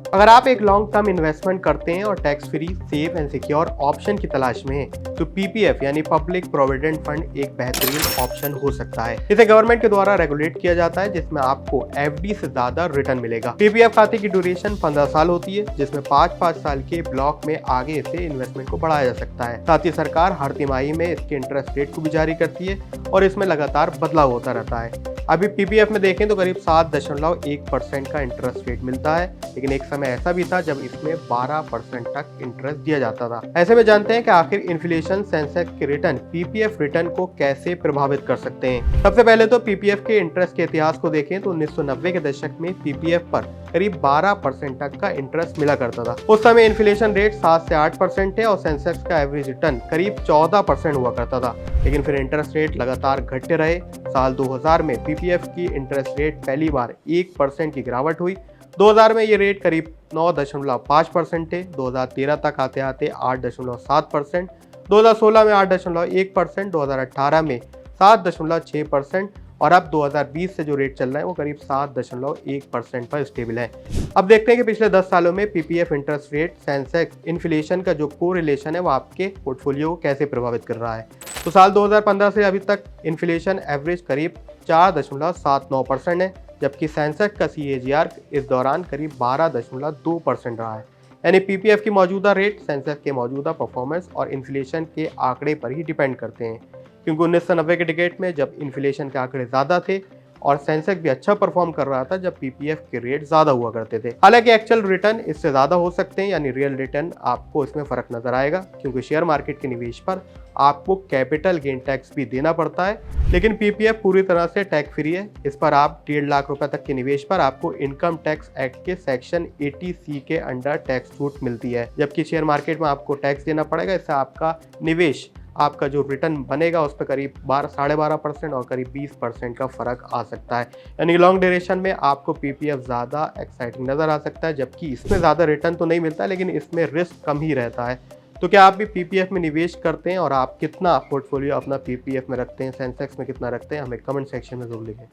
अगर आप एक लॉन्ग टर्म इन्वेस्टमेंट करते हैं और tax free safe and secure option की तलाश में हैं, तो पीपीएफ यानी पब्लिक प्रोविडेंट फंड एक बेहतरीन ऑप्शन हो सकता है। इसे गवर्नमेंट के द्वारा रेगुलेट किया जाता है, जिसमें आपको एफडी से ज्यादा रिटर्न मिलेगा। पीपीएफ खाते की ड्यूरेशन 15 साल होती है, जिसमें 5-5 साल के ब्लॉक में आगे से इन्वेस्टमेंट को बढ़ाया जा सकता है। साथ ही सरकार हर तिमाही में इसके इंटरेस्ट रेट को भी जारी करती है और इसमें लगातार बदलाव होता रहता है। अभी पीपीएफ में देखें तो करीब 7.1% का इंटरेस्ट रेट मिलता है, लेकिन एक समय ऐसा भी था जब इसमें 12% तक इंटरेस्ट दिया जाता था। ऐसे में जानते हैं कि आखिर इन्फ्लेशन सेंसेक्स के रिटर्न पीपीएफ रिटर्न को कैसे प्रभावित कर सकते हैं। सबसे पहले तो पीपीएफ के इंटरेस्ट के इतिहास को देखें तो 1990 के दशक में पीपीएफ पर करीब 12% तक का इंटरेस्ट मिला करता था। उस समय इन्फ्लेशन रेट 7 से 8% है और सेंसेक्स का एवरेज रिटर्न करीब 14% हुआ करता था, लेकिन फिर इंटरेस्ट रेट लगातार घटते रहे। साल 2000 में पीपीएफ की इंटरेस्ट रेट पहली बार 1% की गिरावट हुई। 2000 में ये रेट करीब 9.5% थे। 2013 तक आते आते 8.7%, 2016 में 8.1%, 2018 में 7.6% और अब 2020 से जो रेट चल रहा है वो करीब 7.1% पर स्टेबल है। अब देखते हैं कि पिछले 10 सालों में PPF interest rate Sensex inflation का जो कोरिलेशन है वो आपके पोर्टफोलियो को कैसे प्रभावित कर रहा है। तो साल 2015 से अभी तक इन्फ्लेशन एवरेज करीब 4.79% है, जबकि सेंसेक्स का सीएजीआर इस दौरान करीब 12.2% रहा है। यानी पीपीएफ की मौजूदा रेट सेंसेक्स के मौजूदा परफॉर्मेंस और इन्फ्लेशन के आंकड़े पर ही डिपेंड करते हैं, क्योंकि 1990 के डिकेड में जब इन्फ्लेशन के आंकड़े ज़्यादा थे और सेंसेक्स भी अच्छा परफॉर्म कर रहा था जब पीपीएफ के रेट ज़्यादा हुआ करते थे। हालांकि एक्चुअल रिटर्न इससे ज़्यादा हो सकते हैं, यानी रियल रिटर्न आपको इसमें फ़र्क नजर आएगा, क्योंकि शेयर मार्केट के निवेश पर आपको कैपिटल गेन टैक्स भी देना पड़ता है, लेकिन पीपीएफ पूरी तरह से टैक्स फ्री है। इस पर आप 1.5 लाख रुपए तक के निवेश पर आपको इनकम टैक्स एक्ट के सेक्शन 80C के अंडर टैक्स छूट मिलती है, जबकि शेयर मार्केट में आपको टैक्स देना पड़ेगा। इससे आपका निवेश, आपका जो रिटर्न बनेगा उस पर करीब 12-12.5% और करीब 20% का फर्क आ सकता है। यानी लॉन्ग ड्यूरेशन में आपको पीपीएफ ज़्यादा एक्साइटिंग नज़र आ सकता है, जबकि इसमें ज़्यादा रिटर्न तो नहीं मिलता, लेकिन इसमें रिस्क कम ही रहता है। तो क्या आप भी पीपीएफ में निवेश करते हैं और आप कितना पोर्टफोलियो अपना पीपीएफ में रखते हैं, सेंसेक्स में कितना रखते हैं, हमें कमेंट सेक्शन में जरूर लिखें।